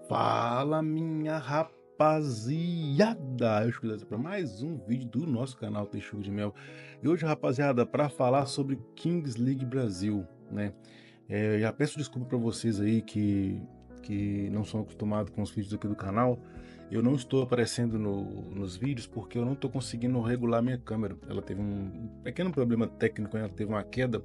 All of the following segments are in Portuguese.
Fala, minha rapaziada! Eu estou para mais um vídeo do nosso canal Texugo de Mel. E hoje, rapaziada, para falar sobre Kings League Brasil, né? Já peço desculpa para vocês aí que não são acostumados com os vídeos aqui do canal. Eu não estou aparecendo nos vídeos porque eu não estou conseguindo regular minha câmera. Ela teve um pequeno problema técnico, ela teve uma queda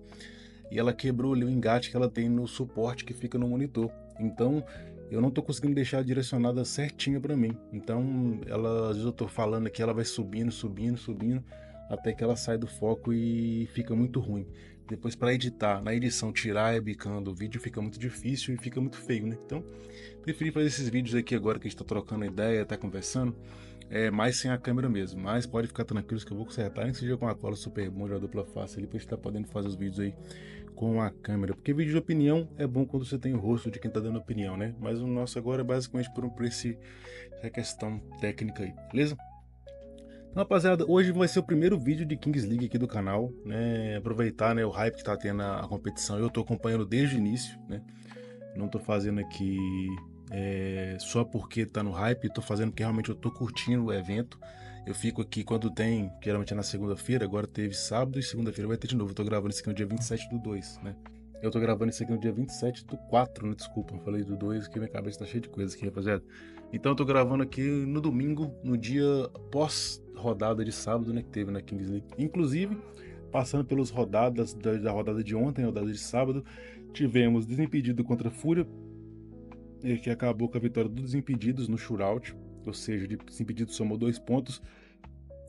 e ela quebrou ali o engate que ela tem no suporte que fica no monitor. Então eu não estou conseguindo deixar direcionada certinha para mim. Então ela, às vezes eu estou falando aqui, ela vai subindo, até que ela sai do foco e fica muito ruim. Depois para editar, na edição tirar e bicando o vídeo fica muito difícil e fica muito feio, né? Então preferi fazer esses vídeos aqui agora que a gente está trocando ideia, está conversando, mais sem a câmera mesmo. Mas pode ficar tranquilos que eu vou consertar, nem que seja com a cola super bom, já dupla face ali, para estar podendo fazer os vídeos aí com a câmera, porque vídeo de opinião é bom quando você tem o rosto de quem tá dando opinião, né? Mas o nosso agora é basicamente por essa questão técnica aí, beleza? Então, rapaziada, hoje vai ser o primeiro vídeo de Kings League aqui do canal, né? Aproveitar, né, o hype que tá tendo a competição. Eu tô acompanhando desde o início, né? Não tô fazendo aqui só porque tá no hype, tô fazendo porque realmente eu tô curtindo o evento. Eu fico aqui quando tem, geralmente é na segunda-feira, agora teve sábado e segunda-feira vai ter de novo. Eu tô gravando isso aqui no dia 27/2, né? Eu tô gravando isso aqui no dia 27/4, né? Desculpa, eu falei do 2, que minha cabeça tá cheia de coisas aqui, rapaziada. Então eu tô gravando aqui no domingo, no dia pós-rodada de sábado, né? Que teve na Kings League. Inclusive, passando pelas rodadas da rodada de ontem, rodada de sábado, tivemos Desimpedido contra Fúria, que acabou com a vitória dos Desimpedidos no shootout. Ou seja, de Desimpedido somou 2 pontos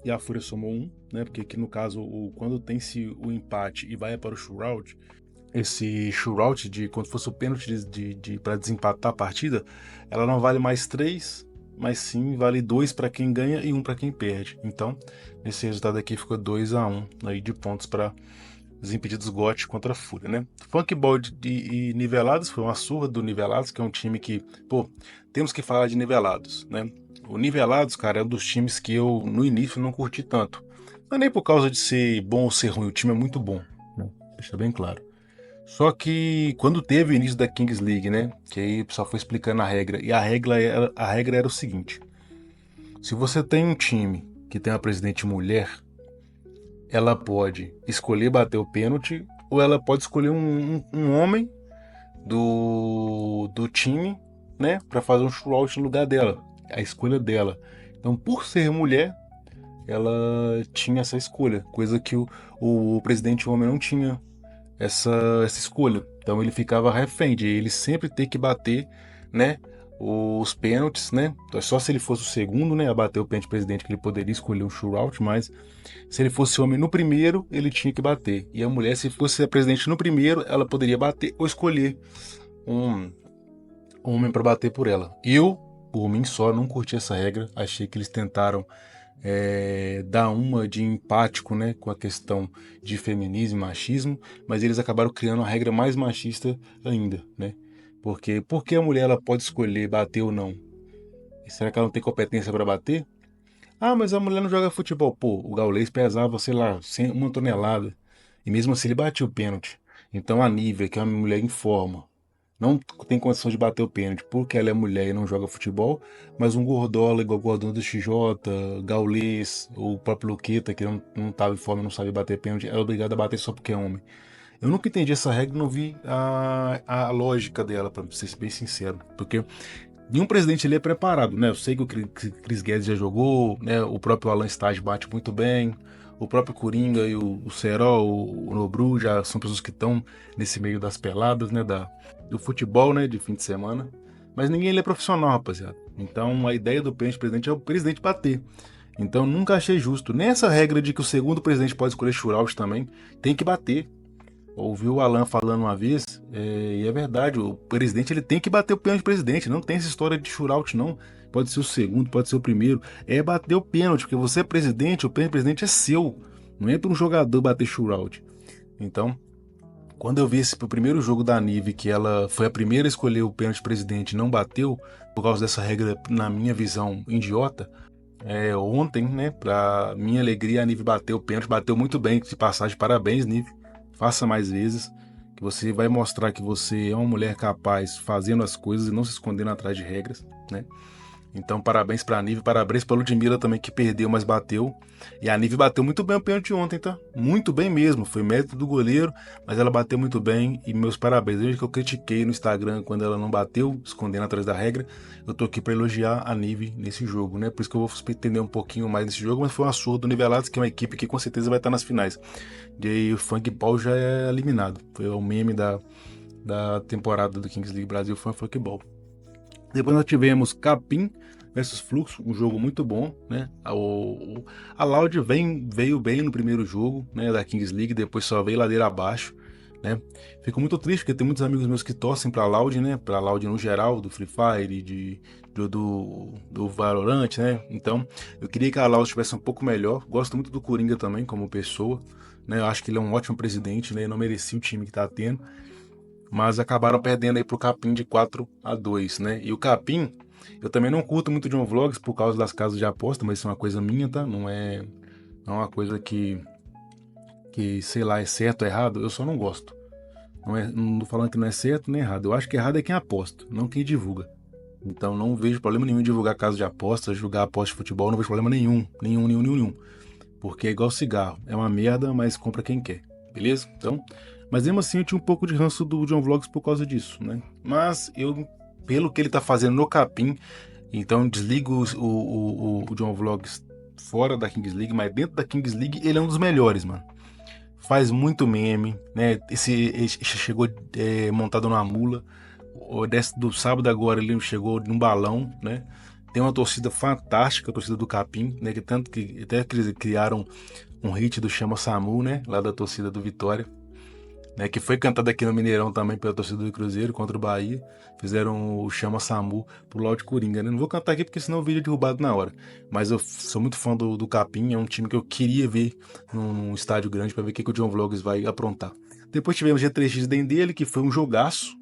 e a Fúria somou 1, né? Porque aqui no caso, quando tem-se o empate e vai para o shootout, esse shootout de quando fosse o pênalti para desempatar a partida, ela não vale mais 3, mas sim vale 2 para quem ganha e 1 para quem perde. Então, esse resultado aqui ficou 2-1 aí de pontos para Desimpedidos GOT contra a Fúria, né? Funkball e Nivelados foi uma surra do Nivelados, que é um time que, pô, temos que falar de Nivelados, né? O Nivelados, cara, é um dos times que eu no início não curti tanto. Não é nem por causa de ser bom ou ser ruim, o time é muito bom, né? Deixa bem claro. Só que quando teve o início da Kings League, né? Que aí o pessoal foi explicando a regra, e a regra era o seguinte: se você tem um time que tem uma presidente mulher, ela pode escolher bater o pênalti ou ela pode escolher um homem do time, né, para fazer um shootout no lugar dela, a escolha dela. Então, por ser mulher, ela tinha essa escolha, coisa que o presidente homem não tinha essa escolha. Então ele ficava refém de ele sempre ter que bater, né, os pênaltis, né? Então, só se ele fosse o segundo, né, a bater o pênalti presidente que ele poderia escolher um shootout, mas se ele fosse homem no primeiro, ele tinha que bater. E a mulher, se fosse a presidente no primeiro, ela poderia bater ou escolher um homem para bater por ela. Eu, por mim só, não curti essa regra. Achei que eles tentaram dar uma de empático, né, com a questão de feminismo e machismo, mas eles acabaram criando uma regra mais machista ainda, né? Porque a mulher ela pode escolher bater ou não? E será que ela não tem competência para bater? Ah, mas a mulher não joga futebol. Pô, o Gaules pesava, sei lá, 1 tonelada. E mesmo assim ele batia o pênalti. Então a Nívia, que é uma mulher em forma, não tem condição de bater o pênalti porque ela é mulher e não joga futebol, mas um gordola igual o Gordão do XJ, Gaules, ou o próprio Luqueta, que não tava em forma, não sabe bater pênalti, é obrigado a bater só porque é homem. Eu nunca entendi essa regra, não vi a lógica dela, pra ser bem sincero, porque nenhum presidente ele é preparado, né? Eu sei que o Chris Guedes já jogou, né? O próprio Alan Stage bate muito bem, o próprio Coringa e o Serol, o Nobru já são pessoas que estão nesse meio das peladas, né? Do futebol, né? De fim de semana. Mas ninguém ele é profissional, rapaziada. Então a ideia do pênalti presidente é o presidente bater. Então nunca achei justo. Nessa regra de que o segundo presidente pode escolher shootout também, tem que bater. Ouvi o Alan falando uma vez, e é verdade, o presidente ele tem que bater o pênalti presidente, não tem essa história de shootout não, pode ser o segundo, pode ser o primeiro, é bater o pênalti, porque você é presidente, o pênalti presidente é seu, não é para um jogador bater shootout. Então, quando eu vi esse primeiro jogo da Nive, que ela foi a primeira a escolher o pênalti presidente e não bateu, por causa dessa regra, na minha visão, idiota, ontem, né, pra minha alegria, a Nive bateu o pênalti, bateu muito bem, de passagem, parabéns Nive, faça mais vezes. que você vai mostrar que você é uma mulher capaz fazendo as coisas e não se escondendo atrás de regras, né? Então, parabéns pra Nive, parabéns pra Ludmilla também, que perdeu, mas bateu. E a Nive bateu muito bem o pênalti ontem, tá? Muito bem mesmo. Foi mérito do goleiro, mas ela bateu muito bem. E meus parabéns. Desde que eu critiquei no Instagram quando ela não bateu, escondendo atrás da regra, eu tô aqui pra elogiar a Nive nesse jogo, né? Por isso que eu vou entender um pouquinho mais nesse jogo, mas foi uma surra do Nivelados, que é uma equipe que com certeza vai estar nas finais. E aí o Funk Ball já é eliminado. Foi o meme da temporada do Kings League Brasil, foi o Funk Ball. Depois nós tivemos Capim versus Fluxo, um jogo muito bom, né? A Loud veio bem no primeiro jogo, né, da Kings League, depois só veio ladeira abaixo, né? Fico muito triste porque tem muitos amigos meus que torcem pra Loud, né? Pra Loud no geral, do Free Fire, do Valorant, né? Então, eu queria que a Loud estivesse um pouco melhor. Gosto muito do Coringa também, como pessoa, né? Eu acho que ele é um ótimo presidente, né? Ele não merecia o time que tá tendo, mas acabaram perdendo aí pro Capim de 4-2, né? E o Capim, eu também não curto muito John Vlogs por causa das casas de aposta, mas isso é uma coisa minha, tá? Não é uma coisa que, sei lá, é certo ou errado, eu só não gosto. Não tô falando que não é certo nem errado. Eu acho que errado é quem aposta, não quem divulga. Então não vejo problema nenhum em divulgar casa de apostas, jogar aposta de futebol, não vejo problema nenhum. Porque é igual cigarro, é uma merda, mas compra quem quer, beleza? Então, mas mesmo assim eu tinha um pouco de ranço do John Vlogs por causa disso, né? Mas eu, pelo que ele tá fazendo no Capim, então desligo o John Vlogs fora da Kings League, mas dentro da Kings League ele é um dos melhores, mano. Faz muito meme, né? Esse chegou montado numa mula. Do sábado agora ele chegou num balão, né? Tem uma torcida fantástica, a torcida do Capim, né? Que tanto que até criaram um hit do Chama Samu, né? Lá da torcida do Vitória, né? Que foi cantado aqui no Mineirão também pela torcida do Cruzeiro contra o Bahia. Fizeram o Chama Samu pro Laude Coringa, né? Não vou cantar aqui porque senão o vídeo é derrubado na hora. Mas eu sou muito fã do Capim, é um time que eu queria ver num estádio grande para ver o que o John Vlogs vai aprontar. Depois tivemos G3X dele, que foi um jogaço.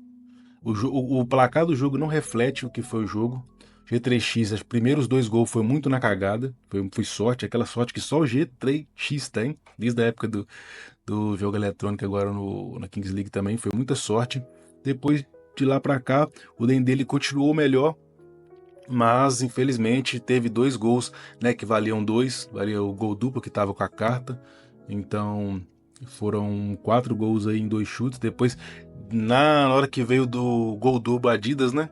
O placar do jogo não reflete o que foi o jogo. G3X, os primeiros 2 gols foi muito na cagada. Foi sorte, aquela sorte que só o G3X tem, desde a época do jogo eletrônico agora na Kings League também. Foi muita sorte. Depois de lá pra cá, o Dendele continuou melhor, mas infelizmente teve 2 gols, né, que valiam 2, valia o gol duplo que tava com a carta. Então foram 4 gols aí em 2 chutes. Depois, na hora que veio do gol duplo Adidas, né?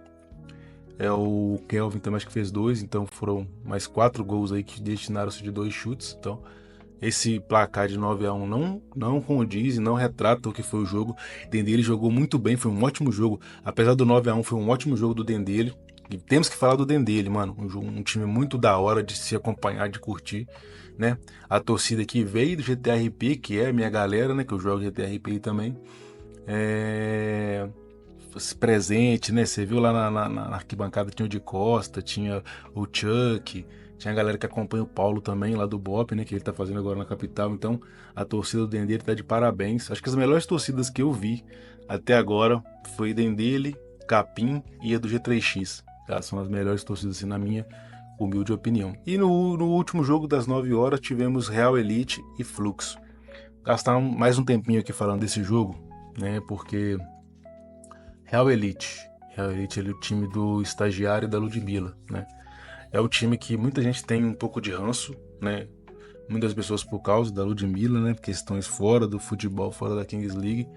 O Kelvin também acho que fez 2, então foram mais 4 gols aí que destinaram-se de 2 chutes. Então, esse placar de 9-1 não condiz e não retrata o que foi o jogo. Dendele jogou muito bem, foi um ótimo jogo. Apesar do 9-1, foi um ótimo jogo do Dendele. E temos que falar do Dendele, mano. Um time muito da hora de se acompanhar, de curtir, né? A torcida que veio do GTRP, que é a minha galera, né? Que eu jogo GTRP também. Presente, né? Você viu lá na arquibancada tinha o de Costa, tinha o Chuck, tinha a galera que acompanha o Paulo também, lá do Bop, né? Que ele tá fazendo agora na capital. Então, a torcida do Dendele tá de parabéns. Acho que as melhores torcidas que eu vi até agora foi Dendele, Capim e a do G3X. Tá? São as melhores torcidas, assim, na minha humilde opinião. E no último jogo das 9 horas tivemos Real Elite e Fluxo. Gastar mais um tempinho aqui falando desse jogo, né? Porque Real Elite ele é o time do estagiário da Ludmilla, né? É o time que muita gente tem um pouco de ranço, né? Muitas pessoas por causa da Ludmilla, né? Questões fora do futebol, fora da Kings League.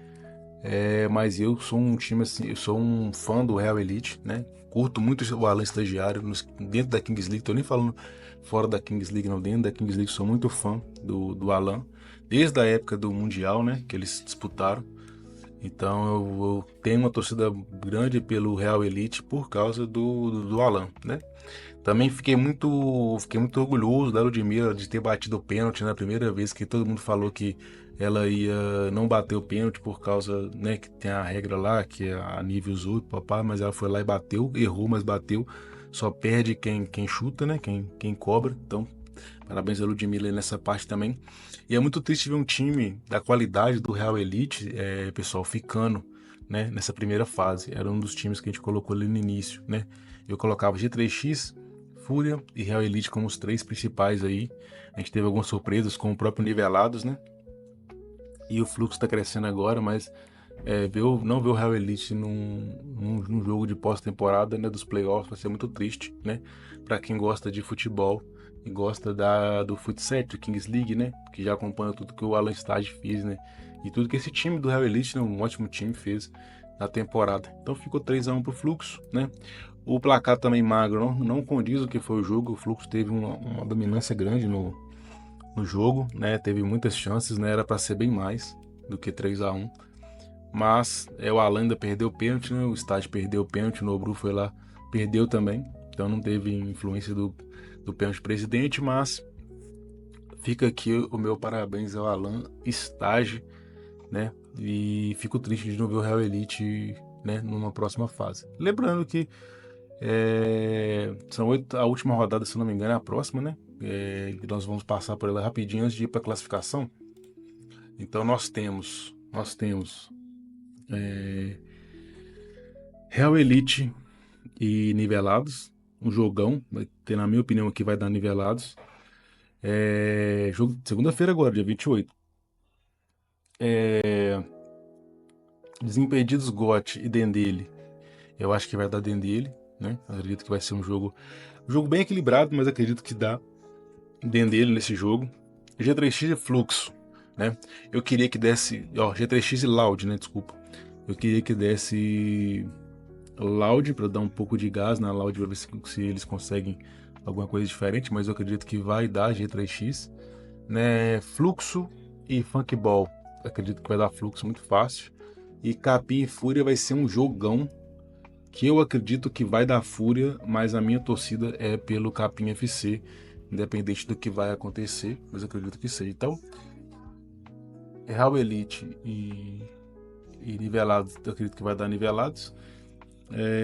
Mas eu sou um time assim, eu sou um fã do Real Elite, né? Curto muito o Alan estagiário dentro da Kings League. Tô nem falando fora da Kings League, não. Dentro da Kings League sou muito fã do Alan. Desde a época do Mundial, né? Que eles disputaram. Então eu tenho uma torcida grande pelo Real Elite por causa do Alan, né? Também fiquei muito orgulhoso da Ludmilla de ter batido o pênalti na primeira vez, que todo mundo falou que ela ia não bater o pênalti por causa, né, que tem a regra lá, que a nível usou, papá, mas ela foi lá e bateu, errou, mas bateu. Só perde quem chuta, né, quem cobra. Então, parabéns a Ludmilla nessa parte também. E é muito triste ver um time da qualidade do Real Elite, pessoal, ficando, né, nessa primeira fase. Era um dos times que a gente colocou ali no início, né? Eu colocava G3X, Fúria e Real Elite como os 3 principais aí. A gente teve algumas surpresas com o próprio Nivelados, né? E o Fluxo tá crescendo agora, mas não ver o Real Elite num jogo de pós-temporada, né, dos playoffs vai ser muito triste, né? Para quem gosta de futebol e gosta do futsal, do Kings League, né? Que já acompanha tudo que o Alan Stage fez, né? E tudo que esse time do Real Elite, né, um ótimo time, fez na temporada. Então ficou 3-1 pro Fluxo, né? O placar também magro, não condiz o que foi o jogo. O Fluxo teve uma dominância grande no jogo, né? Teve muitas chances, né? Era para ser bem mais do que 3-1. Mas o Alan ainda perdeu o pênalti, né? O Estádio perdeu o pênalti, o Nobru foi lá, perdeu também. Então não teve influência do pênalti presidente, mas fica aqui o meu parabéns ao Alan Estágio, né? E fico triste de não ver o Real Elite, né, numa próxima fase. Lembrando que a última rodada, se não me engano, é a próxima, né? Nós vamos passar por ela rapidinho antes de ir para a classificação. Então nós temos Real Elite e Nivelados, um jogão, vai ter, na minha opinião, aqui vai dar Nivelados. Jogo de segunda-feira agora, dia 28. Desimpedidos GOT e Dendele, eu acho que vai dar Dendele, né? Acredito que vai ser um jogo bem equilibrado, mas acredito que dá Dendele nesse jogo. G3X e Fluxo, né? Eu queria que desse, G3X e Loud, né? Desculpa. Eu queria que desse Loud para dar um pouco de gás na Loud para ver se eles conseguem alguma coisa diferente, mas eu acredito que vai dar G3X, né? Fluxo e Funkball, acredito que vai dar Fluxo muito fácil. E Capim e Fúria vai ser um jogão que eu acredito que vai dar Fúria, mas a minha torcida é pelo Capim FC, independente do que vai acontecer, mas eu acredito que seja. Então, Real Elite e Nivelados, eu acredito que vai dar Nivelados.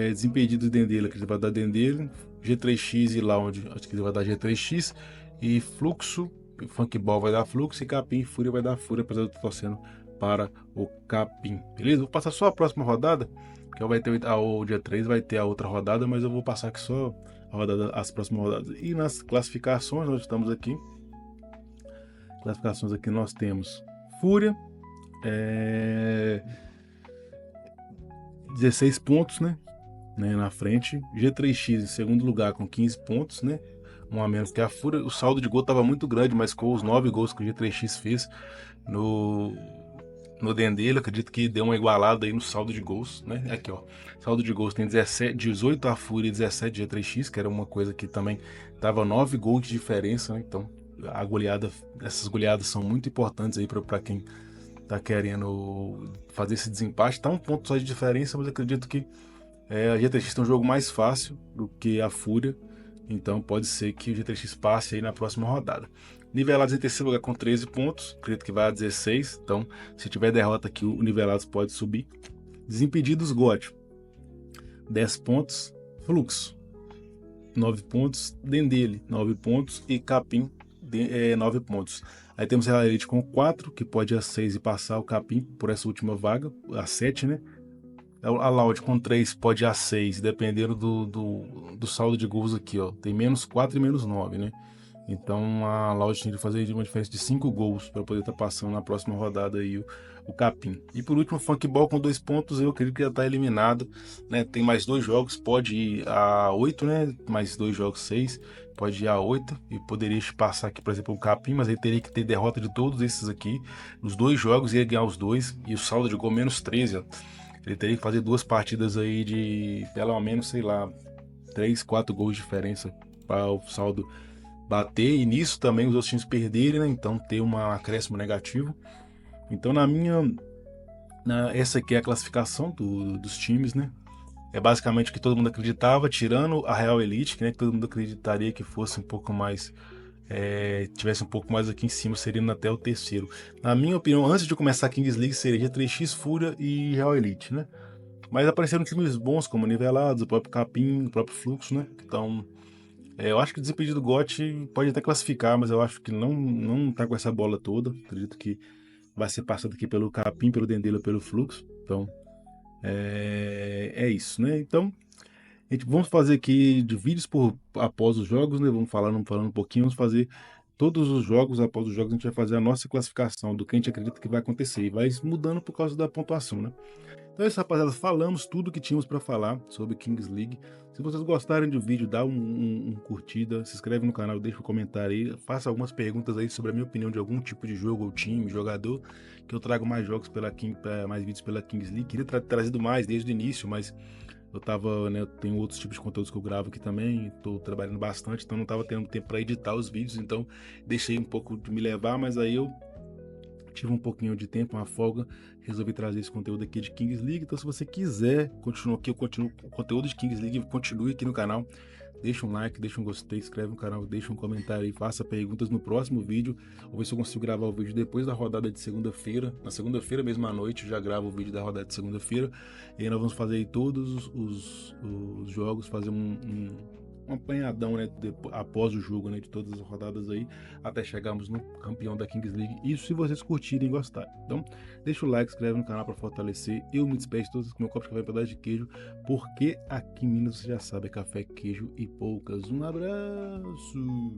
Desimpedido Dendele, acredito que vai dar Dendele. G3X e Lounge, acho que vai dar G3X. E Fluxo, Funkball vai dar Fluxo. E Capim e Fúria vai dar Fúria, apesar de eu estar torcendo para o Capim. Beleza? Vou passar só a próxima rodada, que vai ter o dia 3, vai ter a outra rodada, mas eu vou passar aqui só as próximas rodadas. E nas classificações, nós estamos aqui. Classificações aqui nós temos Fúria, 16 pontos, né, na frente. G3X em segundo lugar com 15 pontos, né? Um a menos que a Fúria. O saldo de gol estava muito grande, mas com os 9 gols que o G3X fez no Dendele, acredito que deu uma igualada aí no saldo de gols, né? Aqui, ó. Saldo de gols tem 18 a Fúria e 17 G3X, que era uma coisa que também tava 9 gols de diferença, né? Então, essas goleadas são muito importantes aí para quem tá querendo fazer esse desempate. Tá um ponto só de diferença, mas acredito que a G3X tem um jogo mais fácil do que a Fúria, então pode ser que o G3X passe aí na próxima rodada. Nivelados em terceiro lugar com 13 pontos, acredito que vai a 16, então se tiver derrota aqui o Nivelados pode subir. Desimpedidos GOT, 10 pontos, Fluxo, 9 pontos, Dendele, 9 pontos e Capim, 9 pontos. Aí temos a Elite com 4, que pode ir a 6 e passar o Capim por essa última vaga, a 7, né? A Loud com 3 pode ir a 6, dependendo do saldo de gols aqui, ó. Tem menos 4 e menos 9, né? Então a Loud tem que fazer uma diferença de 5 gols para poder estar passando na próxima rodada aí o Capim. E por último, o Funkball com 2 pontos, eu acredito que já está eliminado, né? Tem mais 2 jogos, pode ir a 8, né? Mais 2 jogos, 6, pode ir a 8 e poderia passar aqui, por exemplo, o Capim, mas ele teria que ter derrota de todos esses aqui. Nos 2 jogos ia ganhar os 2 e o saldo de gol menos 13, ó. Ele teria que fazer 2 partidas aí de pelo menos, sei lá, 3, 4 gols de diferença para o saldo bater, e nisso também os outros times perderem, né? Então ter um acréscimo negativo. Então essa aqui é a classificação dos times, né? É basicamente o que todo mundo acreditava, tirando a Real Elite, que, né, que todo mundo acreditaria que fosse um pouco mais, tivesse um pouco mais aqui em cima, seria até o terceiro. Na minha opinião, antes de começar a Kings League, seria 3x, Fúria e Real Elite, né? Mas apareceram times bons, como Nivelados, o próprio Capim, o próprio Fluxo, né? Então, eu acho que o Desimpedido GOT pode até classificar, mas eu acho que não tá com essa bola toda. Acredito que vai ser passado aqui pelo Capim, pelo Dendela, pelo Fluxo. Então, é isso, né? Então, vamos fazer aqui de vídeos após os jogos, né? Falando um pouquinho, vamos fazer todos os jogos, após os jogos, a gente vai fazer a nossa classificação do que a gente acredita que vai acontecer, e vai mudando por causa da pontuação, né. Então é isso, rapaziada, falamos tudo que tínhamos para falar sobre Kings League. Se vocês gostarem do vídeo, dá um curtida, se inscreve no canal, deixa um comentário aí, faça algumas perguntas aí sobre a minha opinião de algum tipo de jogo ou time, jogador, que eu trago mais jogos mais vídeos pela Kings League. Queria ter trazido mais desde o início, mas eu tava, né, eu tenho outros tipos de conteúdos que eu gravo aqui também, tô trabalhando bastante, então não tava tendo tempo para editar os vídeos, então deixei um pouco de me levar, mas aí eu tive um pouquinho de tempo, uma folga, resolvi trazer esse conteúdo aqui de Kings League. Então, se você quiser continuar aqui, eu continuo o conteúdo de Kings League, continue aqui no canal. Deixa um like, deixa um gostei, inscreve no canal, deixa um comentário aí, faça perguntas no próximo vídeo. Vou ver se eu consigo gravar o vídeo depois da rodada de segunda-feira. Na segunda-feira, mesmo à noite, eu já gravo o vídeo da rodada de segunda-feira. E aí nós vamos fazer aí todos os jogos, fazer um apanhadão, né, após o jogo, né, de todas as rodadas aí, até chegarmos no campeão da Kings League. Isso se vocês curtirem e gostarem. Então, deixa o like, inscreve no canal para fortalecer. Eu me despeço de todos com meu copo de café e pedaço de queijo, porque aqui em Minas você já sabe, é café, queijo e poucas. Um abraço!